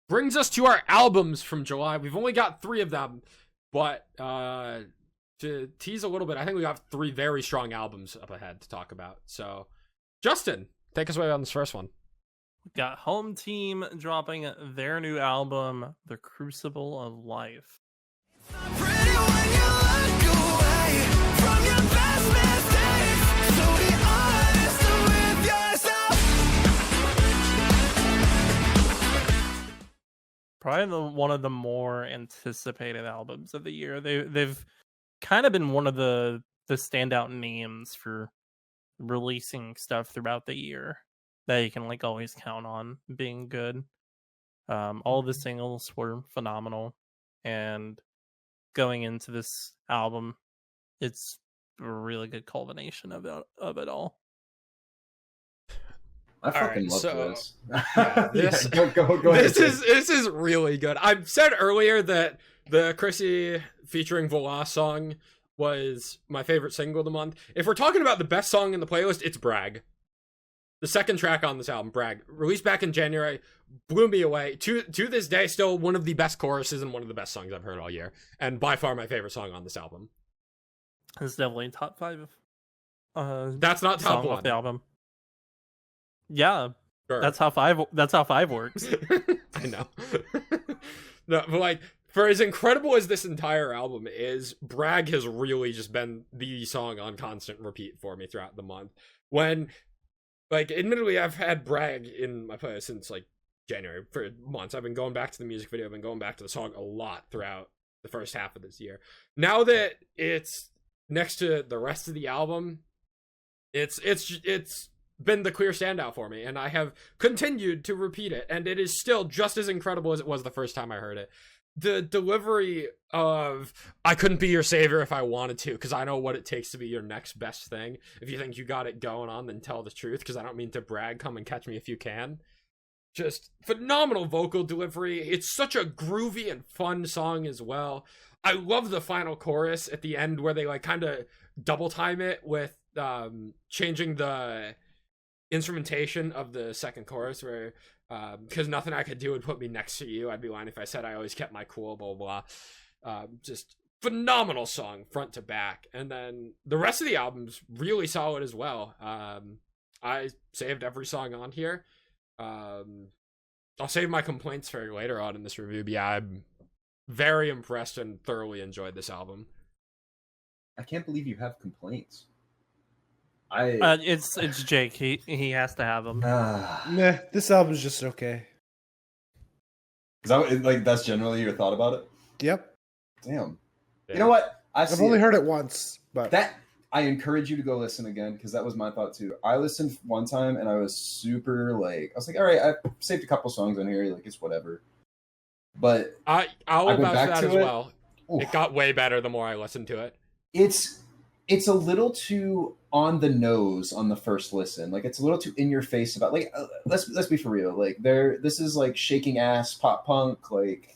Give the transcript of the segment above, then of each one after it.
brings us to our albums from July. We've only got 3 of them, but to tease a little bit, I think we got 3 very strong albums up ahead to talk about. So, Justin, take us away on this first one. We got Home Team dropping their new album, The Crucible of Life. Probably one of the more anticipated albums of the year. They've kind of been one of the standout names for releasing stuff throughout the year that you can like always count on being good. All the singles were phenomenal, and going into this album, it's a really good culmination of it all. I fucking love this. Yeah, this go ahead. This is really good. I said earlier that the Chrissy featuring Voila song was my favorite single of the month. If we're talking about the best song in the playlist, it's Brag. The second track on this album, Brag, released back in January, blew me away. To this day, still one of the best choruses and one of the best songs I've heard all year, and by far my favorite song on this album. It's definitely top 5. That's not top 1 off the album. Yeah, sure. That's how 5 works. I know. No, but like, for as incredible as this entire album is, Brag has really just been the song on constant repeat for me throughout the month. When, like, admittedly, I've had Brag in my playlist since like January for months. I've been going back to the music video, I've been going back to the song a lot throughout the first half of this year. Now that it's next to the rest of the album, it's been the clear standout for me, and I have continued to repeat it, and it is still just as incredible as it was the first time I heard it. The delivery of I couldn't be your savior if I wanted to, because I know what it takes to be your next best thing. If you think you got it going on, then tell the truth, because I don't mean to brag. Come and catch me if you can. Just phenomenal vocal delivery. It's such a groovy and fun song as well. I love the final chorus at the end where they like kind of double time it with changing the instrumentation of the second chorus, where because nothing I could do would put me next to you. I'd be lying if I said I always kept my cool, blah blah. Just phenomenal song front to back, and then the rest of the album's really solid as well. I saved every song on here. I'll save my complaints for later on in this review, but yeah, I'm very impressed and thoroughly enjoyed this album. I can't believe you have complaints. It's Jake. He has to have them. Nah, this album's just okay. Is that like that's generally your thought about it? Yep. Damn. Yeah. You know what? I've only heard it once, but that I encourage you to go listen again, because that was my thought too. I listened one time and I was super like, I was like, all right, I saved a couple songs on here, like it's whatever. But I'll vouch that as well. Oof. It got way better the more I listened to it. It's a little too on the nose on the first listen. Like it's a little too in your face about like let's be for real. Like this is like shaking ass pop punk. Like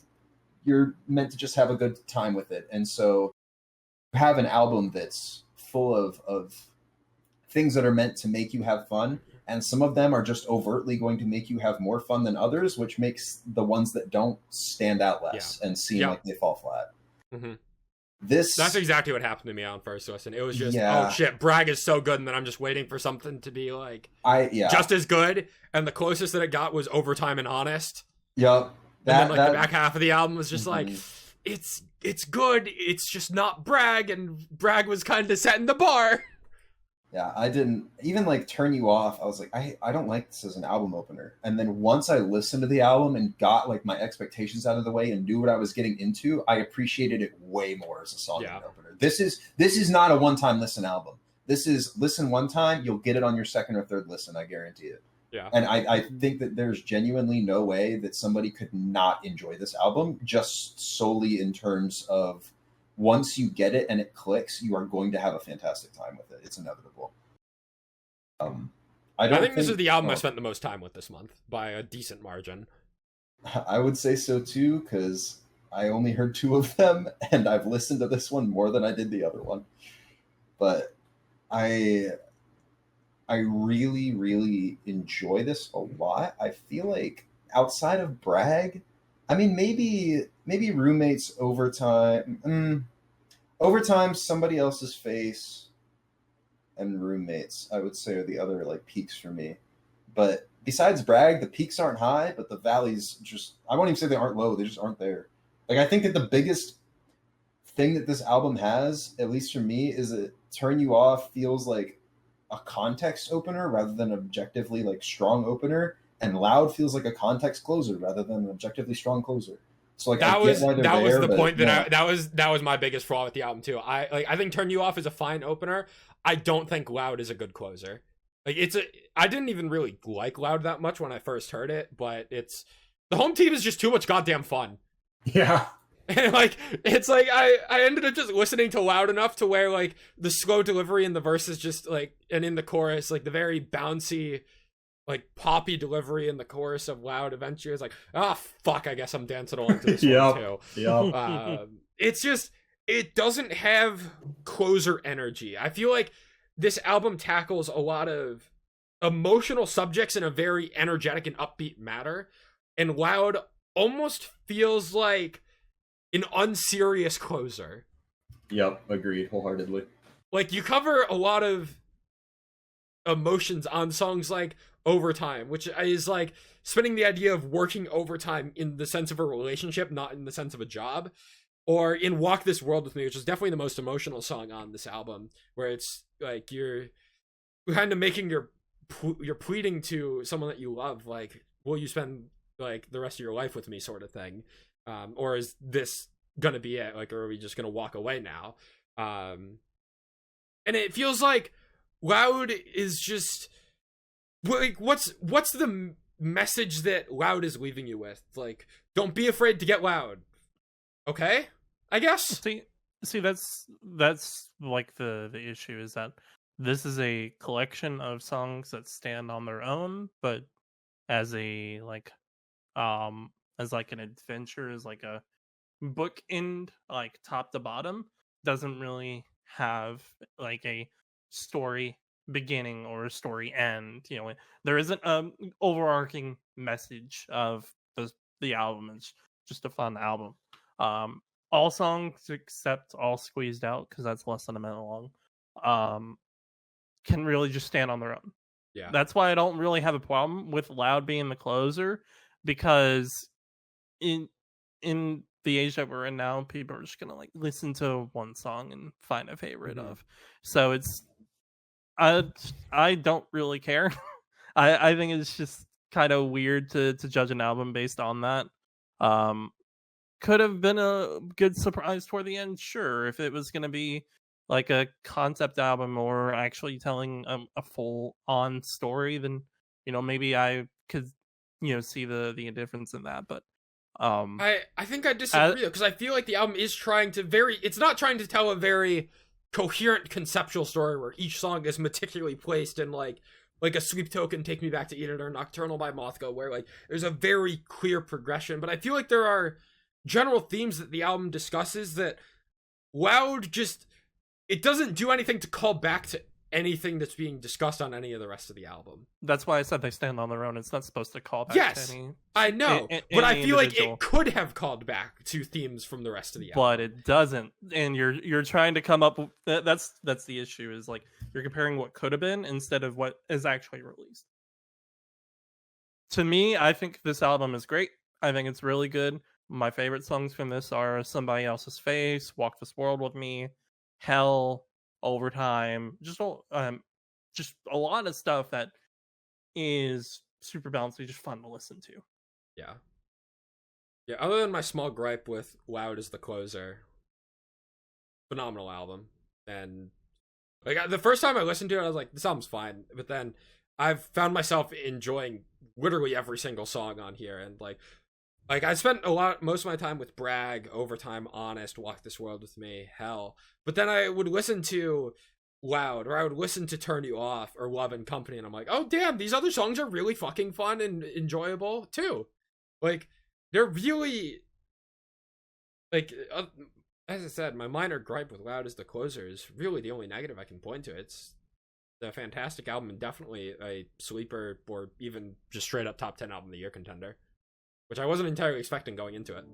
you're meant to just have a good time with it, and so you have an album that's full of things that are meant to make you have fun, and some of them are just overtly going to make you have more fun than others, which makes the ones that don't stand out less and seem like they fall flat. Mm-hmm. That's exactly what happened to me on first listen. It was just, oh shit, Brag is so good, and then I'm just waiting for something to be like just as good, and the closest that it got was Overtime and Honest. Yep. And then the back half of the album was just like, it's good, it's just not Brag, and Brag was kind of setting the bar. Yeah, I didn't even like turn you off. I was like, I don't like this as an album opener. And then once I listened to the album and got like my expectations out of the way and knew what I was getting into, I appreciated it way more as a song opener. This is not a one-time listen album. This is listen one time, you'll get it on your second or third listen, I guarantee it. Yeah. And I think that there's genuinely no way that somebody could not enjoy this album just solely in terms of once you get it and it clicks, you are going to have a fantastic time with it. It's inevitable. I think this is the album I spent the most time with this month by a decent margin. I would say so too, because I only heard 2 of them, and I've listened to this one more than I did the other one. But I really, really enjoy this a lot. I feel like outside of Brag, I mean, maybe roommates overtime. Overtime, somebody else's face, and roommates. I would say are the other like peaks for me. But besides Bragg, the peaks aren't high, but the valleys just. I won't even say they aren't low. They just aren't there. Like I think that the biggest thing that this album has, at least for me, is it Turn You Off feels like a context opener rather than objectively like strong opener, and Loud feels like a context closer rather than an objectively strong closer. So like That I was get why they're that was there, the but point yeah. that was my biggest flaw with the album too. I think Turn You Off is a fine opener. I don't think Loud is a good closer. Like I didn't even really like Loud that much when I first heard it, but the home team is just too much goddamn fun. Yeah. And like it's like I ended up just listening to Loud enough to where like the slow delivery in the verses just like, and in the chorus, like the very bouncy like poppy delivery in the chorus of Loud eventually is like, ah, fuck, I guess I'm dancing along to this Yep. one too. Yep. It's just, it doesn't have closer energy. I feel like this album tackles a lot of emotional subjects in a very energetic and upbeat manner, and Loud almost feels like an unserious closer. Yep. Agreed wholeheartedly. Like, you cover a lot of emotions on songs like Overtime, which is like spinning the idea of working overtime in the sense of a relationship, not in the sense of a job. Or in Walk This World With Me, which is definitely the most emotional song on this album, where it's like you're kind of making you're pleading to someone that you love, like, will you spend like the rest of your life with me, sort of thing, or is this gonna be it? Like, or are we just gonna walk away now? And it feels like Loud is just like, what's the message that Loud is leaving you with? Like, don't be afraid to get loud. Okay, I guess. See, that's like the issue is that this is a collection of songs that stand on their own, but as a as like an adventure, as like a bookend, like top to bottom, doesn't really have like a story beginning or a story end. You know, there isn't an overarching message of the album. It's just a fun album. All songs except All Squeezed Out, because that's less than a minute long, can really just stand on their own. Yeah, That's why I don't really have a problem with Loud being the closer, because in the age that we're in now, people are just gonna like listen to one song and find a favorite of. So it's I don't really care. I think it's just kind of weird to judge an album based on that. Could have been a good surprise toward the end, sure, if it was going to be like a concept album or actually telling a full on story, then maybe I could see the indifference in that. But I think I disagree, because I feel like the album is trying to it's not trying to tell a very coherent conceptual story where each song is meticulously placed in like a Sleep Token, Take Me Back to Eden, or Nocturnal by Mothko, where like there's a very clear progression. But I feel like there are general themes that the album discusses that Loud just, it doesn't do anything to call back to anything that's being discussed on any of the rest of the album. That's why I said they stand on their own. It's not supposed to call back yes, to any. I know, but I feel like it could have called back to themes from the rest of the album. But it doesn't, and you're trying to come up with that's the issue, is like you're comparing what could have been instead of what is actually released. To me, I think this album is great. I think it's really good. My favorite songs from this are Somebody Else's Face, Walk This World With Me, Hell, Overtime, just a lot of stuff that is super bouncy, just fun to listen to. Yeah. Other than my small gripe with Loud as the closer, phenomenal album. And like the first time I listened to it, I was like, this album's fine. But then I've found myself enjoying literally every single song on here, and like I spent most of my time with Bragg, Overtime, Honest, Walk This World With Me, Hell. But then I would listen to Loud, or I would listen to Turn You Off, or Love and Company, and I'm like, oh damn, these other songs are really fucking fun and enjoyable too. Like, they're really, like, as I said, my minor gripe with Loud as the closer is really the only negative I can point to. It's a fantastic album, and definitely a sleeper, or even just straight up top 10 album of the year contender. which I wasn't entirely expecting going into it.